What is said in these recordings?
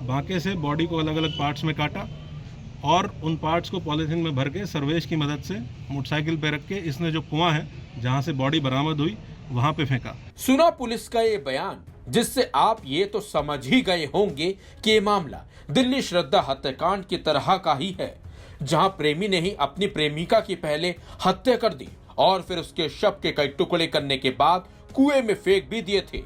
बांके से बॉडी को अलग अलग पार्ट्स में काटा और उन पार्ट्स को पॉलीथीन में भर के सर्वेश की मदद से मोटरसाइकिल पे रख के इसने जो कुआं है जहां से बॉडी बरामद हुई वहां पे फेंका। सुना पुलिस का ये बयान, जिससे आप ये तो समझ ही गए होंगे कि ये मामला दिल्ली श्रद्धा हत्याकांड की तरह का ही है, जहां प्रेमी ने ही अपनी प्रेमिका की पहले हत्या कर दी और फिर उसके शव के कई टुकड़े करने के बाद कुएं में फेंक भी दिए थे।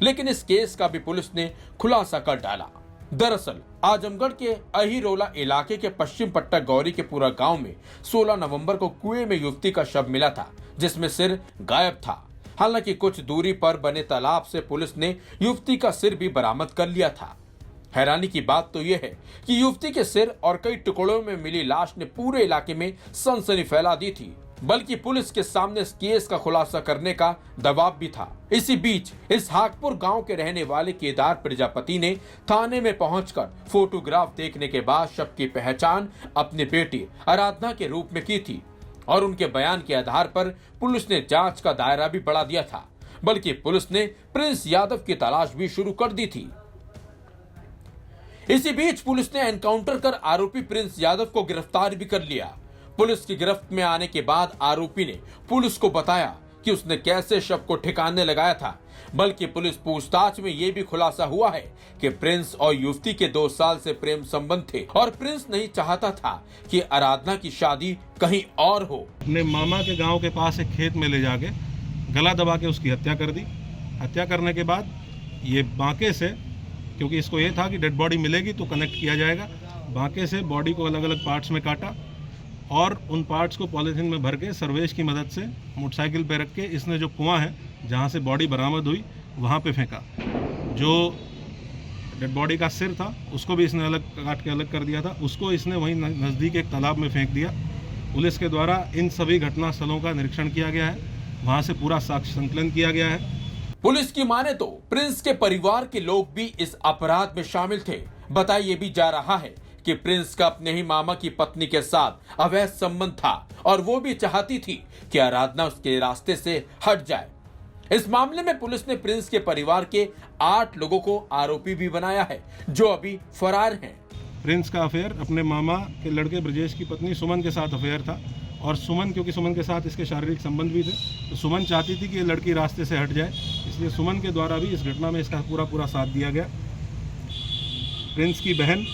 लेकिन इस केस का भी पुलिस ने खुलासा कर डाला। दरअसल आजमगढ़ के अहिरोला इलाके के पश्चिम पट्टा गौरी के पूरा गांव में 16 नवंबर को कुएं में युवती का शव मिला था, जिसमें सिर गायब था। हालांकि कुछ दूरी पर बने तालाब से पुलिस ने युवती का सिर भी बरामद कर लिया था। हैरानी की बात तो यह है कि युवती के सिर और कई टुकड़ों में मिली लाश ने पूरे इलाके में सनसनी फैला दी थी, बल्कि पुलिस के सामने इस केस का खुलासा करने का दबाव भी था। इसी बीच इसहाकपुर गांव के रहने वाले केदार प्रजापति ने थाने में पहुंचकर फोटोग्राफ देखने के बाद शव की पहचान अपनी बेटी आराधना के रूप में की थी और उनके बयान के आधार पर पुलिस ने जांच का दायरा भी बढ़ा दिया था। बल्कि पुलिस ने प्रिंस यादव की तलाश भी शुरू कर दी थी। इसी बीच पुलिस ने एनकाउंटर कर आरोपी प्रिंस यादव को गिरफ्तार भी कर लिया। पुलिस की गिरफ्त में आने के बाद आरोपी ने पुलिस को बताया कि उसने कैसे शव को ठिकाने लगाया था। बल्कि पुलिस पूछताछ में यह भी खुलासा हुआ है कि प्रिंस और युवती के 2 साल से प्रेम संबंध थे और प्रिंस नहीं चाहता था कि आराधना की शादी कहीं और हो। अपने मामा के गांव के पास एक खेत में ले जाके गला दबा के उसकी हत्या कर दी। हत्या करने के बाद ये बांके से, क्योंकि इसको ये था कि डेड बॉडी मिलेगी तो कनेक्ट किया जाएगा, बांके से बॉडी को अलग अलग पार्ट्स में काटा और उन पार्ट्स को पॉलीथीन में भर के सर्वेश की मदद से मोटरसाइकिल पे रख के इसने जो कुआं है जहां से बॉडी बरामद हुई वहां पे फेंका। जो डेड बॉडी का सिर था उसको भी इसने अलग काट के अलग कर दिया था, उसको इसने वहीं नज़दीक एक तालाब में फेंक दिया। पुलिस के द्वारा इन सभी घटना स्थलों का निरीक्षण किया गया है, वहाँ से पूरा साक्ष्य संकलन किया गया है। पुलिस की माने तो प्रिंस के परिवार के लोग भी इस अपराध में शामिल थे। बताया भी जा रहा है कि प्रिंस का अपने ही मामा की पत्नी के साथ अवैध संबंध था और वो भी चाहती थी कि आराधना उसके रास्ते से हट जाए। इस मामले में पुलिस ने प्रिंस के परिवार के 8 लोगों को आरोपी भी बनाया है, जो अभी फरार हैं। प्रिंस का अफेयर अपने मामा के लड़के ब्रजेश की पत्नी सुमन के साथ अफेयर था और सुमन, क्योंकि सुमन के साथ इसके शारीरिक संबंध भी थे, तो सुमन चाहती थी कि ये लड़की रास्ते से हट जाए, इसलिए सुमन के द्वारा भी इस घटना में इसका पूरा साथ दिया गया। प्रिंस की बहन,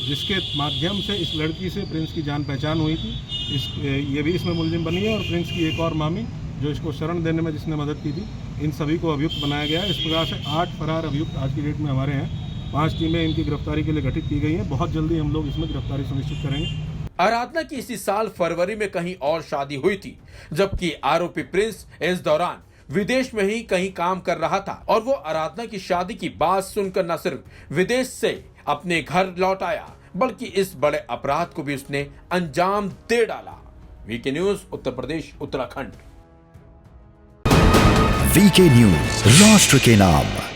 जिसके माध्यम से इस लड़की से प्रिंस की जान पहचान हुई थी, ये भी इसमें मुलजिम बनी है और प्रिंस की एक और मामी जो इसको शरण देने में जिसने मदद की थी, इन सभी को अभियुक्त बनाया गया है। इस प्रकार से 8 फरार अभियुक्त आज की डेट में हमारे हैं। 5 टीमें इनकी गिरफ्तारी के लिए गठित की गई हैं। बहुत जल्दी हम लोग इसमें गिरफ्तारी सुनिश्चित करेंगे। आराधना की इसी साल फरवरी में कहीं और शादी हुई थी, जबकि आरोपी प्रिंस इस दौरान विदेश में ही कहीं काम कर रहा था और वो आराधना की शादी की बात सुनकर न सिर्फ विदेश से अपने घर लौट आया, बल्कि इस बड़े अपराध को भी उसने अंजाम दे डाला। VK news, Uttar Pradesh, Uttarakhand. VK news, राष्ट्र के नाम।